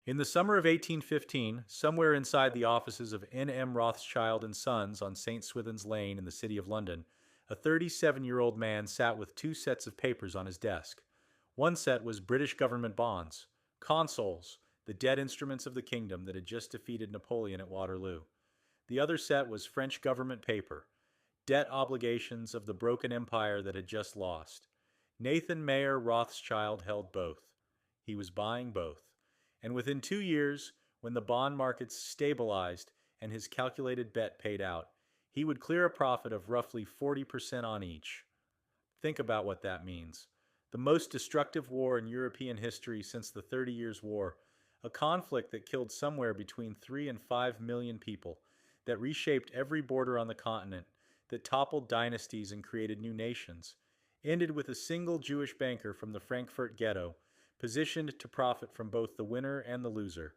In the summer of 1815, somewhere inside the offices of N.M. Rothschild and Sons on St. Swithin's Lane in the city of London, a 37-year-old man sat with two sets of papers on his desk. One set was British government bonds, consols, the debt instruments of the kingdom that had just defeated Napoleon at Waterloo. The other set was French government paper, debt obligations of the broken empire that had just lost. Nathan Mayer Rothschild held both. He was buying both. And within 2 years, when the bond markets stabilized and his calculated bet paid out, he would clear a profit of roughly 40% on each. Think about what that means. The most destructive war in European history since the 30 Years' War, a conflict that killed somewhere between 3 and 5 million people, that reshaped every border on the continent, that toppled dynasties and created new nations, ended with a single Jewish banker from the Frankfurt ghetto, positioned to profit from both the winner and the loser,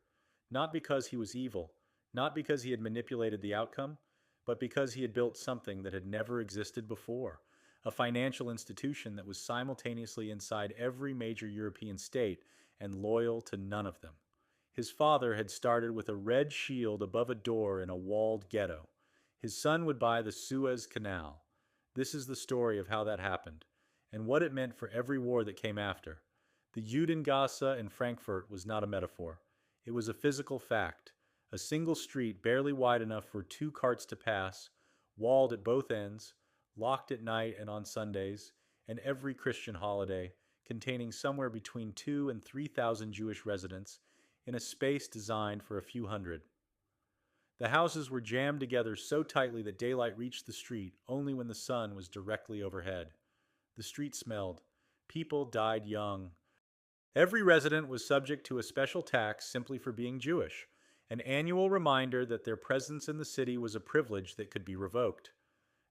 not because he was evil, not because he had manipulated the outcome, but because he had built something that had never existed before, a financial institution that was simultaneously inside every major European state and loyal to none of them. His father had started with a red shield above a door in a walled ghetto. His son would buy the Suez Canal. This is the story of how that happened, and what it meant for every war that came after. The Judengasse in Frankfurt was not a metaphor. It was a physical fact. A single street barely wide enough for two carts to pass, walled at both ends, locked at night and on Sundays, and every Christian holiday, containing somewhere between 2 and 3,000 Jewish residents, in a space designed for a few hundred. The houses were jammed together so tightly that daylight reached the street only when the sun was directly overhead. The street smelled. People died young. Every resident was subject to a special tax simply for being Jewish, an annual reminder that their presence in the city was a privilege that could be revoked.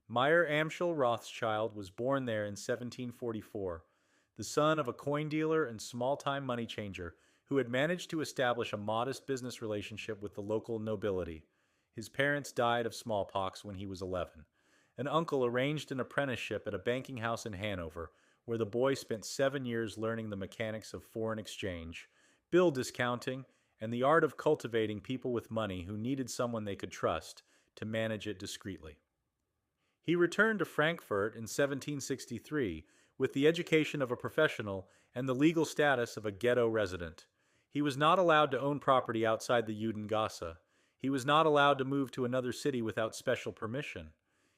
Mayer Amschel Rothschild was born there in 1744, the son of a coin dealer and small-time money changer who had managed to establish a modest business relationship with the local nobility. His parents died of smallpox when he was 11. An uncle arranged an apprenticeship at a banking house in Hanover, where the boy spent 7 years learning the mechanics of foreign exchange, bill discounting, and the art of cultivating people with money who needed someone they could trust to manage it discreetly. He returned to Frankfurt in 1763 with the education of a professional and the legal status of a ghetto resident. He was not allowed to own property outside the Judengasse. He was not allowed to move to another city without special permission.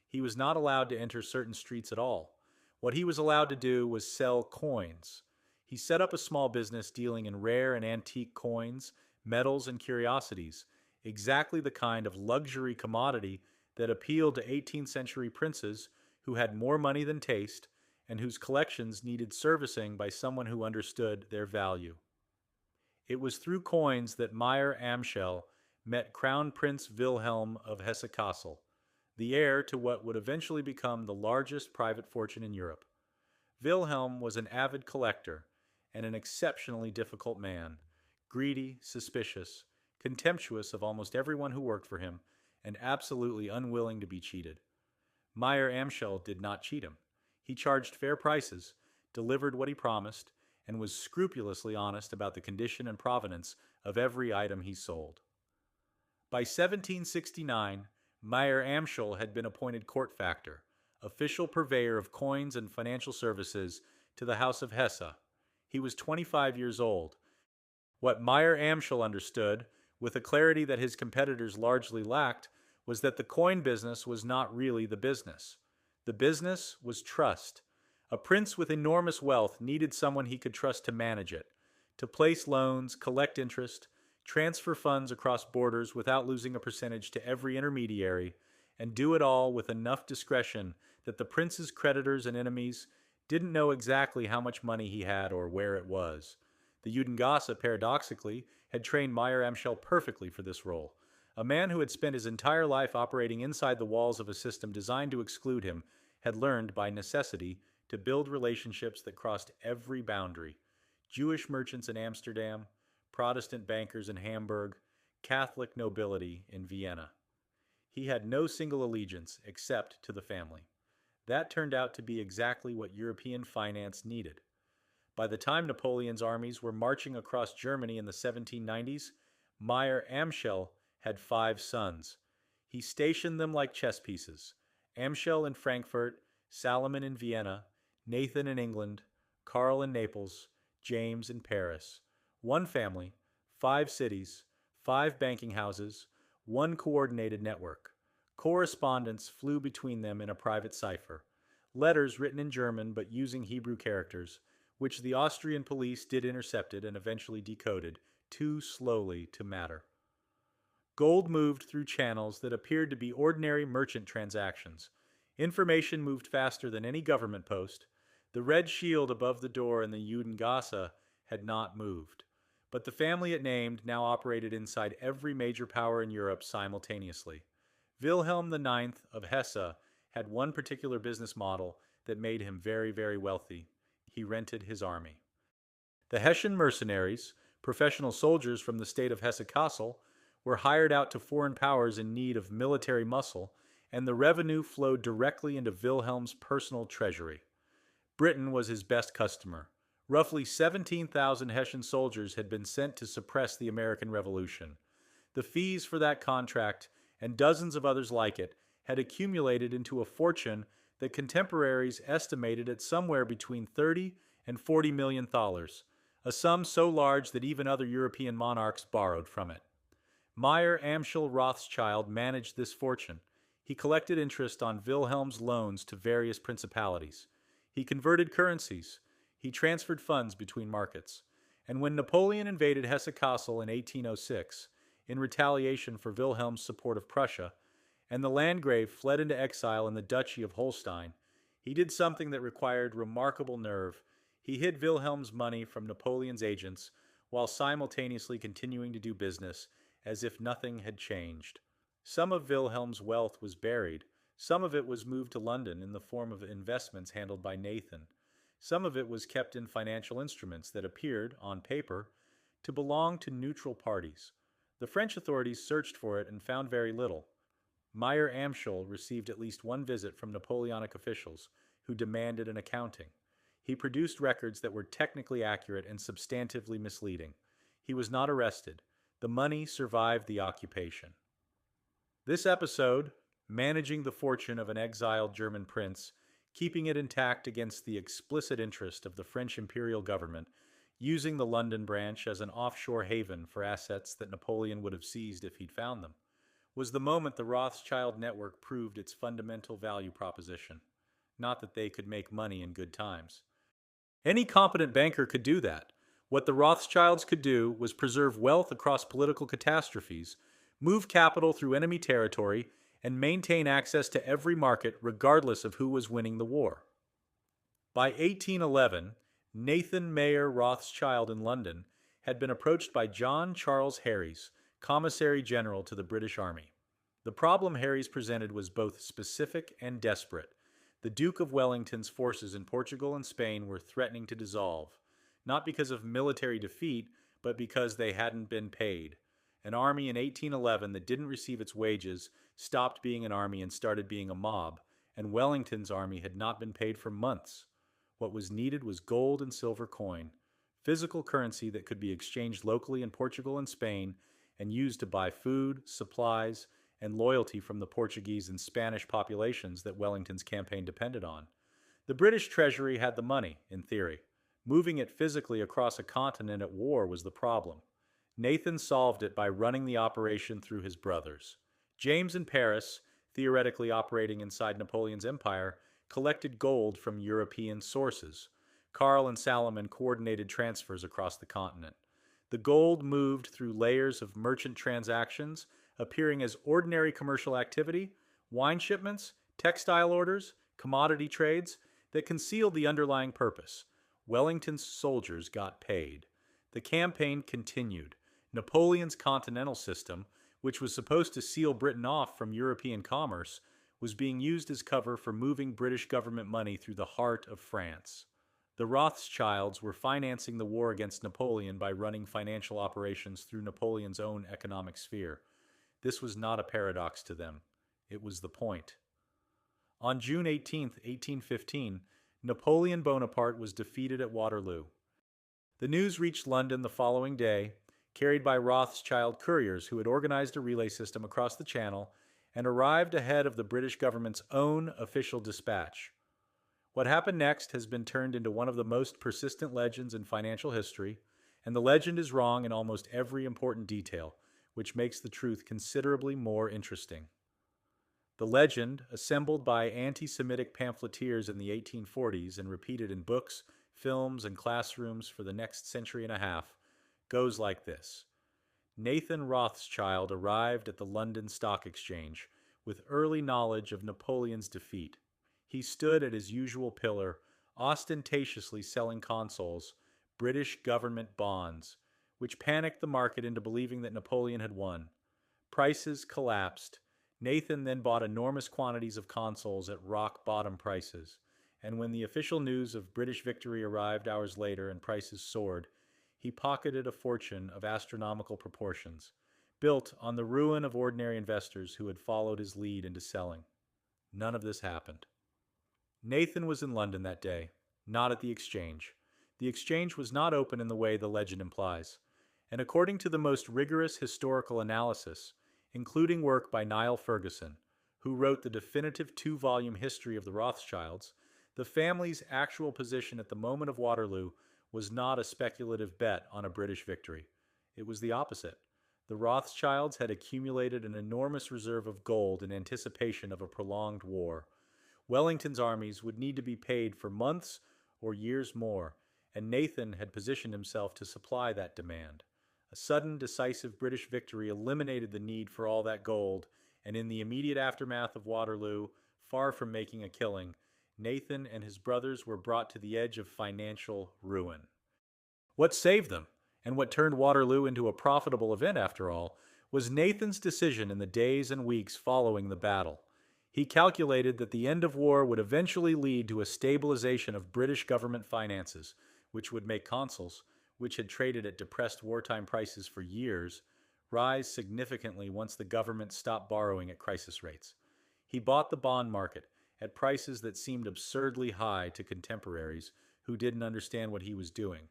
He was not allowed to enter certain streets at all. What he was allowed to do was sell coins. He set up a small business dealing in rare and antique coins, metals, and curiosities, exactly the kind of luxury commodity that appealed to 18th century princes who had more money than taste and whose collections needed servicing by someone who understood their value. It was through coins that Mayer Amschel met Crown Prince Wilhelm of Hesse-Kassel, the heir to what would eventually become the largest private fortune in Europe. Wilhelm was an avid collector and an exceptionally difficult man, greedy, suspicious, contemptuous of almost everyone who worked for him, and absolutely unwilling to be cheated. Mayer Amschel did not cheat him. He charged fair prices, delivered what he promised, and was scrupulously honest about the condition and provenance of every item he sold. By 1769, Mayer Amschel had been appointed court factor, official purveyor of coins and financial services to the House of Hesse. He was 25 years old. What Mayer Amschel understood, with a clarity that his competitors largely lacked, was that the coin business was not really the business. The business was trust. A prince with enormous wealth needed someone he could trust to manage it, to place loans, collect interest, transfer funds across borders without losing a percentage to every intermediary, and do it all with enough discretion that the prince's creditors and enemies didn't know exactly how much money he had or where it was. The Judengasse, paradoxically, had trained Mayer Amschel perfectly for this role. A man who had spent his entire life operating inside the walls of a system designed to exclude him had learned, by necessity, to build relationships that crossed every boundary. Jewish merchants in Amsterdam, Protestant bankers in Hamburg, Catholic nobility in Vienna. He had no single allegiance except to the family. That turned out to be exactly what European finance needed. By the time Napoleon's armies were marching across Germany in the 1790s, Mayer Amschel had 5 sons. He stationed them like chess pieces: Amschel in Frankfurt, Salomon in Vienna, Nathan in England, Karl in Naples, James in Paris. One family, 5 cities, 5 banking houses, one coordinated network. Correspondence flew between them in a private cipher. Letters written in German but using Hebrew characters, which the Austrian police did intercepted and eventually decoded, too slowly to matter. Gold moved through channels that appeared to be ordinary merchant transactions. Information moved faster than any government post. The red shield above the door in the Judengasse had not moved. But the family it named now operated inside every major power in Europe simultaneously. Wilhelm IX of Hesse had one particular business model that made him very, very wealthy. He rented his army. The Hessian mercenaries, professional soldiers from the state of Hesse-Kassel, were hired out to foreign powers in need of military muscle, and the revenue flowed directly into Wilhelm's personal treasury. Britain was his best customer. Roughly 17,000 Hessian soldiers had been sent to suppress the American Revolution. The fees for that contract, and dozens of others like it, had accumulated into a fortune that contemporaries estimated at somewhere between 30 and 40 million thalers, a sum so large that even other European monarchs borrowed from it. Mayer Amschel Rothschild managed this fortune. He collected interest on Wilhelm's loans to various principalities. He converted currencies. He transferred funds between markets. And when Napoleon invaded Hesse-Kassel in 1806, in retaliation for Wilhelm's support of Prussia, and the Landgrave fled into exile in the Duchy of Holstein, he did something that required remarkable nerve. He hid Wilhelm's money from Napoleon's agents while simultaneously continuing to do business as if nothing had changed. Some of Wilhelm's wealth was buried. Some of it was moved to London in the form of investments handled by Nathan. Some of it was kept in financial instruments that appeared, on paper, to belong to neutral parties. The French authorities searched for it and found very little. Mayer Amschel received at least one visit from Napoleonic officials who demanded an accounting. He produced records that were technically accurate and substantively misleading. He was not arrested. The money survived the occupation. This episode, managing the fortune of an exiled German prince, keeping it intact against the explicit interest of the French imperial government, using the London branch as an offshore haven for assets that Napoleon would have seized if he'd found them, was the moment the Rothschild network proved its fundamental value proposition. Not that they could make money in good times. Any competent banker could do that. What the Rothschilds could do was preserve wealth across political catastrophes, move capital through enemy territory, and maintain access to every market regardless of who was winning the war. By 1811, Nathan Mayer Rothschild in London had been approached by John Charles Harries, Commissary General to the British Army. The problem Harries presented was both specific and desperate. The Duke of Wellington's forces in Portugal and Spain were threatening to dissolve, not because of military defeat, but because they hadn't been paid. An army in 1811 that didn't receive its wages stopped being an army and started being a mob, and Wellington's army had not been paid for months. What was needed was gold and silver coin, physical currency that could be exchanged locally in Portugal and Spain and used to buy food, supplies, and loyalty from the Portuguese and Spanish populations that Wellington's campaign depended on. The British treasury had the money, in theory. Moving it physically across a continent at war was the problem. Nathan solved it by running the operation through his brothers. James in Paris, theoretically operating inside Napoleon's empire, collected gold from European sources. Karl and Salomon coordinated transfers across the continent. The gold moved through layers of merchant transactions, appearing as ordinary commercial activity, wine shipments, textile orders, commodity trades that concealed the underlying purpose. Wellington's soldiers got paid. The campaign continued. Napoleon's continental system, which was supposed to seal Britain off from European commerce, was being used as cover for moving British government money through the heart of France. The Rothschilds were financing the war against Napoleon by running financial operations through Napoleon's own economic sphere. This was not a paradox to them. It was the point. On June 18, 1815, Napoleon Bonaparte was defeated at Waterloo. The news reached London the following day, carried by Rothschild couriers who had organized a relay system across the Channel and arrived ahead of the British government's own official dispatch. What happened next has been turned into one of the most persistent legends in financial history, and the legend is wrong in almost every important detail, which makes the truth considerably more interesting. The legend, assembled by anti-Semitic pamphleteers in the 1840s and repeated in books, films, and classrooms for the next century and a half, goes like this. Nathan Rothschild arrived at the London Stock Exchange with early knowledge of Napoleon's defeat. He stood at his usual pillar, ostentatiously selling consols, British government bonds, which panicked the market into believing that Napoleon had won. Prices collapsed. Nathan then bought enormous quantities of consols at rock-bottom prices, and when the official news of British victory arrived hours later and prices soared, he pocketed a fortune of astronomical proportions, built on the ruin of ordinary investors who had followed his lead into selling. None of this happened. Nathan was in London that day, not at the exchange. The exchange was not open in the way the legend implies, and according to the most rigorous historical analysis, including work by Niall Ferguson, who wrote the definitive two-volume history of the Rothschilds, the family's actual position at the moment of Waterloo was not a speculative bet on a British victory. It was the opposite. The Rothschilds had accumulated an enormous reserve of gold in anticipation of a prolonged war. Wellington's armies would need to be paid for months or years more, and Nathan had positioned himself to supply that demand. A sudden, decisive British victory eliminated the need for all that gold, and in the immediate aftermath of Waterloo, far from making a killing, Nathan and his brothers were brought to the edge of financial ruin. What saved them, and what turned Waterloo into a profitable event after all, was Nathan's decision in the days and weeks following the battle. He calculated that the end of war would eventually lead to a stabilization of British government finances, which would make consols, which had traded at depressed wartime prices for years, rise significantly once the government stopped borrowing at crisis rates. He bought the bond market at prices that seemed absurdly high to contemporaries who didn't understand what he was doing.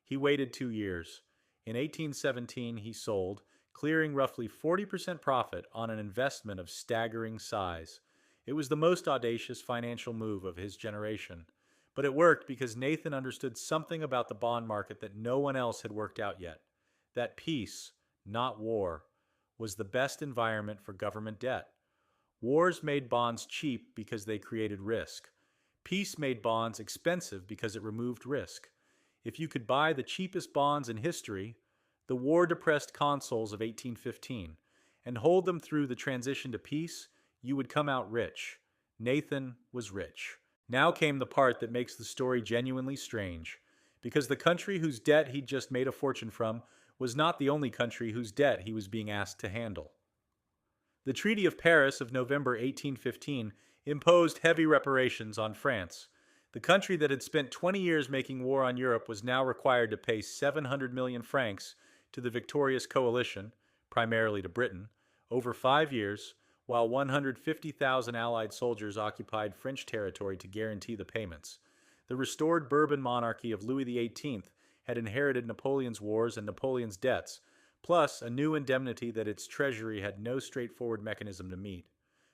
He waited 2 years. In 1817, he sold, clearing roughly 40% profit on an investment of staggering size. It was the most audacious financial move of his generation, but it worked because Nathan understood something about the bond market that no one else had worked out yet. That peace, not war, was the best environment for government debt. Wars made bonds cheap because they created risk. Peace made bonds expensive because it removed risk. If you could buy the cheapest bonds in history, the war-depressed consols of 1815, and hold them through the transition to peace, you would come out rich. Nathan was rich. Now came the part that makes the story genuinely strange, because the country whose debt he'd just made a fortune from was not the only country whose debt he was being asked to handle. The Treaty of Paris of November 1815 imposed heavy reparations on France. The country that had spent 20 years making war on Europe was now required to pay 700 million francs to the victorious coalition, primarily to Britain, over 5 years, while 150,000 Allied soldiers occupied French territory to guarantee the payments. The restored Bourbon monarchy of Louis XVIII had inherited Napoleon's wars and Napoleon's debts, plus a new indemnity that its treasury had no straightforward mechanism to meet.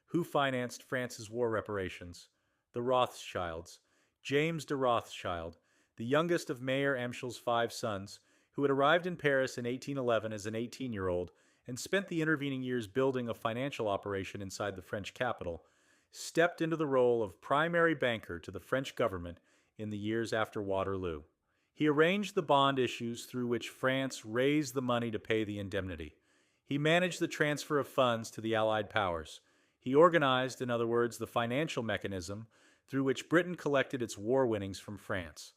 Who financed France's war reparations? The Rothschilds. James de Rothschild, the youngest of Mayer Rothschild's 5 sons, who had arrived in Paris in 1811 as an 18-year-old and spent the intervening years building a financial operation inside the French capital, stepped into the role of primary banker to the French government in the years after Waterloo. He arranged the bond issues through which France raised the money to pay the indemnity. He managed the transfer of funds to the Allied powers. He organized, in other words, the financial mechanism through which Britain collected its war winnings from France.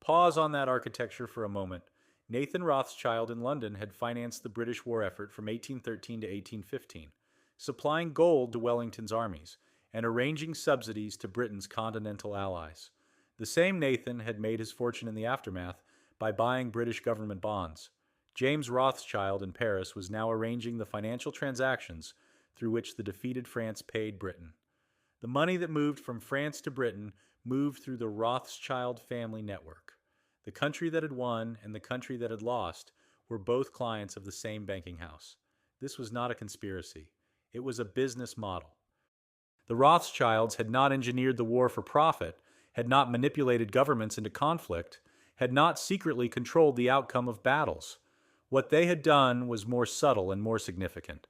Pause on that architecture for a moment. Nathan Rothschild in London had financed the British war effort from 1813 to 1815, supplying gold to Wellington's armies and arranging subsidies to Britain's continental allies. The same Nathan had made his fortune in the aftermath by buying British government bonds. James Rothschild in Paris was now arranging the financial transactions through which the defeated France paid Britain. The money that moved from France to Britain moved through the Rothschild family network. The country that had won and the country that had lost were both clients of the same banking house. This was not a conspiracy. It was a business model. The Rothschilds had not engineered the war for profit, had not manipulated governments into conflict, had not secretly controlled the outcome of battles. What they had done was more subtle and more significant.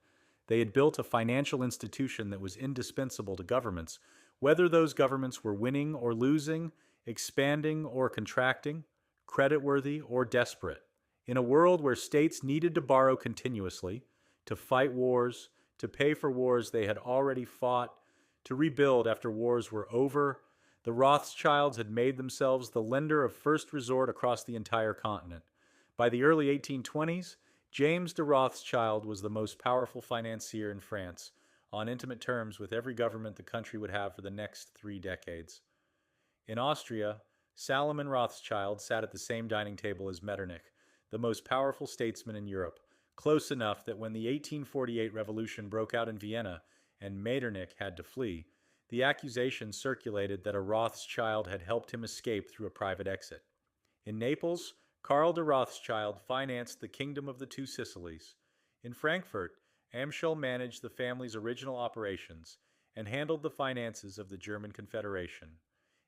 They had built a financial institution that was indispensable to governments, whether those governments were winning or losing, expanding or contracting, creditworthy or desperate. In a world where states needed to borrow continuously, to fight wars, to pay for wars they had already fought, to rebuild after wars were over, the Rothschilds had made themselves the lender of first resort across the entire continent. By the early 1820s, James de Rothschild was the most powerful financier in France, on intimate terms with every government the country would have for the next 3 decades. In Austria, Salomon Rothschild sat at the same dining table as Metternich, the most powerful statesman in Europe, close enough that when the 1848 revolution broke out in Vienna and Metternich had to flee, the accusation circulated that a Rothschild had helped him escape through a private exit. In Naples, Karl de Rothschild financed the Kingdom of the Two Sicilies. In Frankfurt, Amschel managed the family's original operations and handled the finances of the German Confederation.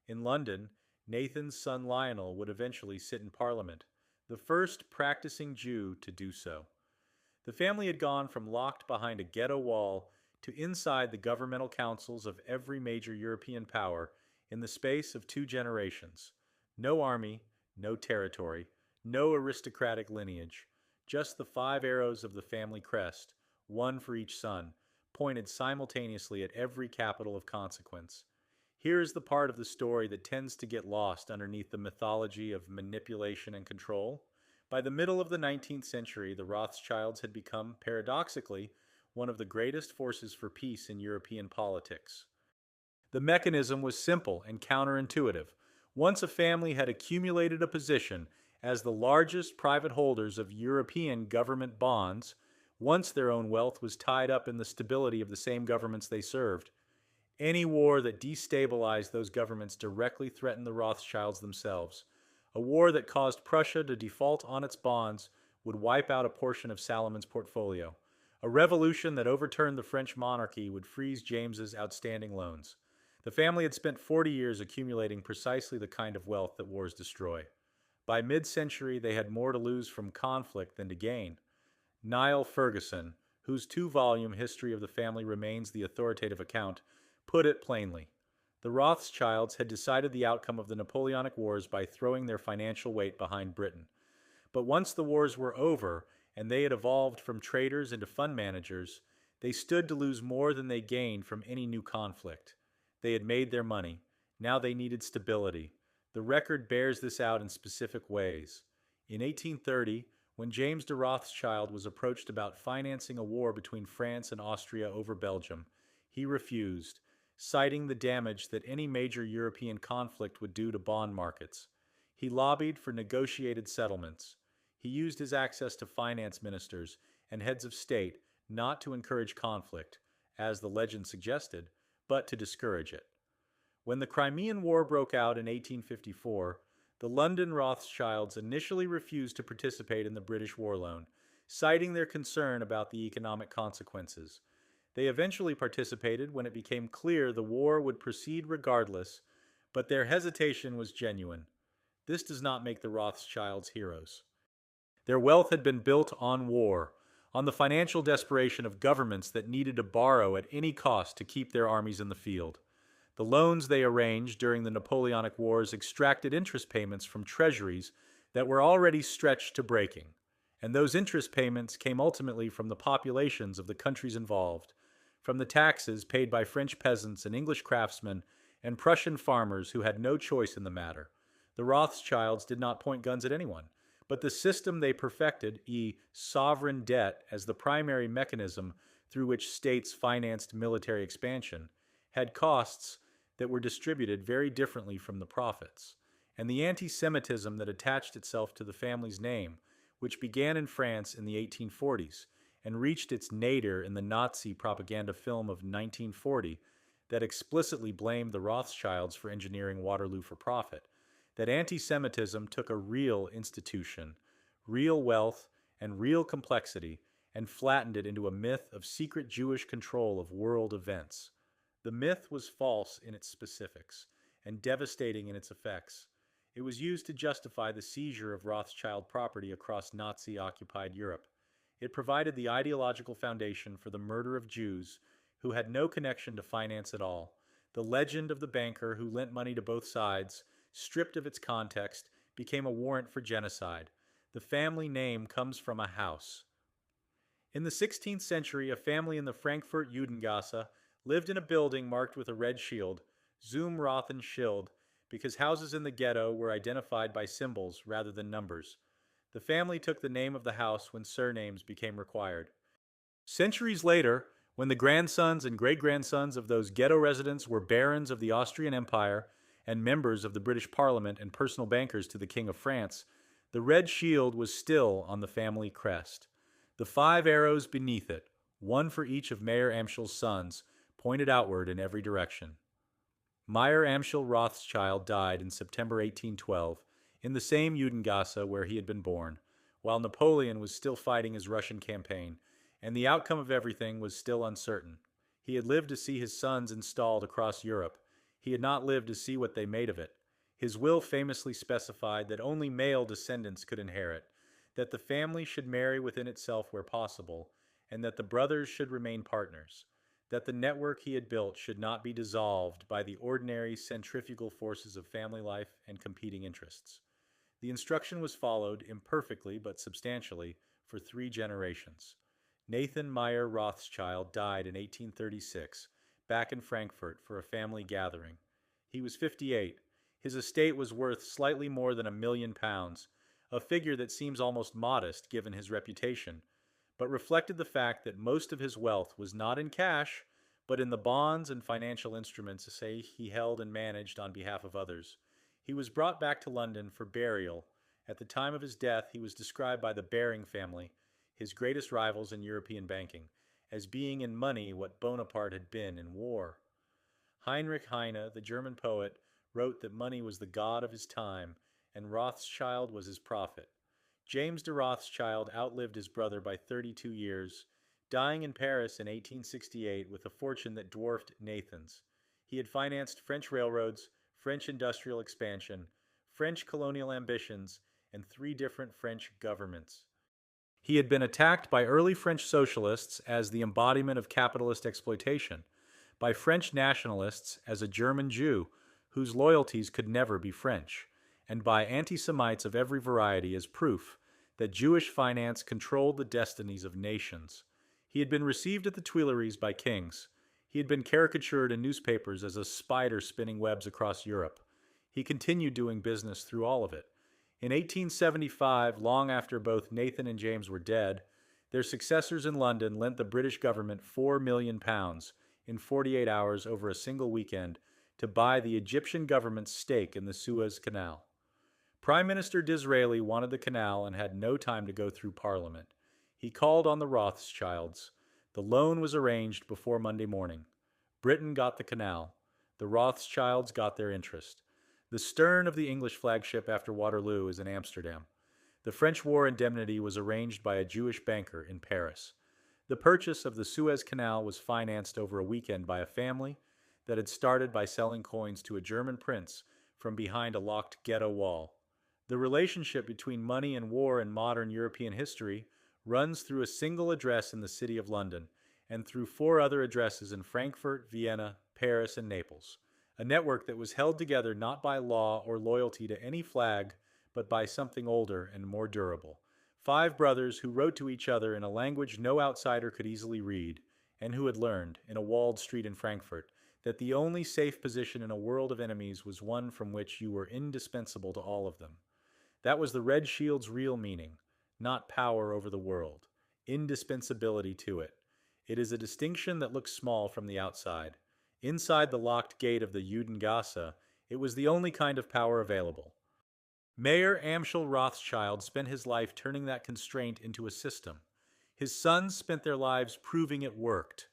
In London, Nathan's son Lionel would eventually sit in Parliament, the first practicing Jew to do so. The family had gone from locked behind a ghetto wall to inside the governmental councils of every major European power in the space of 2 generations. No army, no territory, no aristocratic lineage, just the 5 arrows of the family crest, one for each son, pointed simultaneously at every capital of consequence. Here is the part of the story that tends to get lost underneath the mythology of manipulation and control. By the middle of the 19th century, the Rothschilds had become, paradoxically, one of the greatest forces for peace in European politics. The mechanism was simple and counterintuitive. Once a family had accumulated a position as the largest private holders of European government bonds, once their own wealth was tied up in the stability of the same governments they served, any war that destabilized those governments directly threatened the Rothschilds themselves. A war that caused Prussia to default on its bonds would wipe out a portion of Salomon's portfolio. A revolution that overturned the French monarchy would freeze James's outstanding loans. The family had spent 40 years accumulating precisely the kind of wealth that wars destroy. By mid-century, they had more to lose from conflict than to gain. Niall Ferguson, whose 2-volume history of the family remains the authoritative account, put it plainly. The Rothschilds had decided the outcome of the Napoleonic Wars by throwing their financial weight behind Britain. But once the wars were over and they had evolved from traders into fund managers, they stood to lose more than they gained from any new conflict. They had made their money. Now they needed stability. The record bears this out in specific ways. In 1830, when James de Rothschild was approached about financing a war between France and Austria over Belgium, he refused, citing the damage that any major European conflict would do to bond markets. He lobbied for negotiated settlements. He used his access to finance ministers and heads of state not to encourage conflict, as the legend suggested, but to discourage it. When the Crimean War broke out in 1854, the London Rothschilds initially refused to participate in the British war loan, citing their concern about the economic consequences. They eventually participated when it became clear the war would proceed regardless, but their hesitation was genuine. This does not make the Rothschilds heroes. Their wealth had been built on war, on the financial desperation of governments that needed to borrow at any cost to keep their armies in the field. The loans they arranged during the Napoleonic Wars extracted interest payments from treasuries that were already stretched to breaking, and those interest payments came ultimately from the populations of the countries involved, from the taxes paid by French peasants and English craftsmen and Prussian farmers who had no choice in the matter. The Rothschilds did not point guns at anyone, but the system they perfected, sovereign debt as the primary mechanism through which states financed military expansion, had costs that were distributed very differently from the profits. And the anti-Semitism that attached itself to the family's name, which began in France in the 1840s and reached its nadir in the Nazi propaganda film of 1940 that explicitly blamed the Rothschilds for engineering Waterloo for profit. that anti-Semitism took a real institution, real wealth, and real complexity, and flattened it into a myth of secret Jewish control of world events. The myth was false in its specifics and devastating in its effects. It was used to justify the seizure of Rothschild property across Nazi-occupied Europe. It provided the ideological foundation for the murder of Jews who had no connection to finance at all. The legend of the banker who lent money to both sides, stripped of its context, became a warrant for genocide. The family name comes from a house. In the 16th century, a family in the Frankfurt Judengasse lived in a building marked with a red shield, Zum Rothschild, because houses in the ghetto were identified by symbols rather than numbers. The family took the name of the house when surnames became required. Centuries later, when the grandsons and great-grandsons of those ghetto residents were barons of the Austrian Empire and members of the British Parliament and personal bankers to the King of France, the red shield was still on the family crest. The 5 arrows beneath it, one for each of Mayer Amschel's sons, pointed outward in every direction. Mayer Amschel Rothschild died in September 1812 in the same Judengasse where he had been born, while Napoleon was still fighting his Russian campaign, and the outcome of everything was still uncertain. He had lived to see his sons installed across Europe. He had not lived to see what they made of it. His will famously specified that only male descendants could inherit, that the family should marry within itself where possible, and that the brothers should remain partners, that the network he had built should not be dissolved by the ordinary centrifugal forces of family life and competing interests. The instruction was followed, imperfectly but substantially, for 3 generations. Nathan Mayer Rothschild died in 1836, back in Frankfurt for a family gathering. He was 58. His estate was worth slightly more than £1,000,000, a figure that seems almost modest given his reputation, but reflected the fact that most of his wealth was not in cash, but in the bonds and financial instruments he held and managed on behalf of others. He was brought back to London for burial. At the time of his death, he was described by the Baring family, his greatest rivals in European banking, as being in money what Bonaparte had been in war. Heinrich Heine, the German poet, wrote that money was the god of his time, and Rothschild was his prophet. James de Rothschild outlived his brother by 32 years, dying in Paris in 1868 with a fortune that dwarfed Nathan's. He had financed French railroads, French industrial expansion, French colonial ambitions, and 3 different French governments. He had been attacked by early French socialists as the embodiment of capitalist exploitation, by French nationalists as a German Jew whose loyalties could never be French, and by anti-Semites of every variety as proof that Jewish finance controlled the destinies of nations. He had been received at the Tuileries by kings. He had been caricatured in newspapers as a spider spinning webs across Europe. He continued doing business through all of it. In 1875, long after both Nathan and James were dead, their successors in London lent the British government £4 million in 48 hours over a single weekend to buy the Egyptian government's stake in the Suez Canal. Prime Minister Disraeli wanted the canal and had no time to go through Parliament. He called on the Rothschilds. The loan was arranged before Monday morning. Britain got the canal. The Rothschilds got their interest. The stern of the English flagship after Waterloo is in Amsterdam. The French war indemnity was arranged by a Jewish banker in Paris. The purchase of the Suez Canal was financed over a weekend by a family that had started by selling coins to a German prince from behind a locked ghetto wall. The relationship between money and war in modern European history runs through a single address in the city of London and through 4 other addresses in Frankfurt, Vienna, Paris, and Naples, a network that was held together not by law or loyalty to any flag, but by something older and more durable. 5 brothers who wrote to each other in a language no outsider could easily read, and who had learned, in a walled street in Frankfurt, that the only safe position in a world of enemies was one from which you were indispensable to all of them. That was the Red Shield's real meaning, not power over the world, indispensability to it. It is a distinction that looks small from the outside. Inside the locked gate of the Judengasse, it was the only kind of power available. Mayer Amschel Rothschild spent his life turning that constraint into a system. His sons spent their lives proving it worked.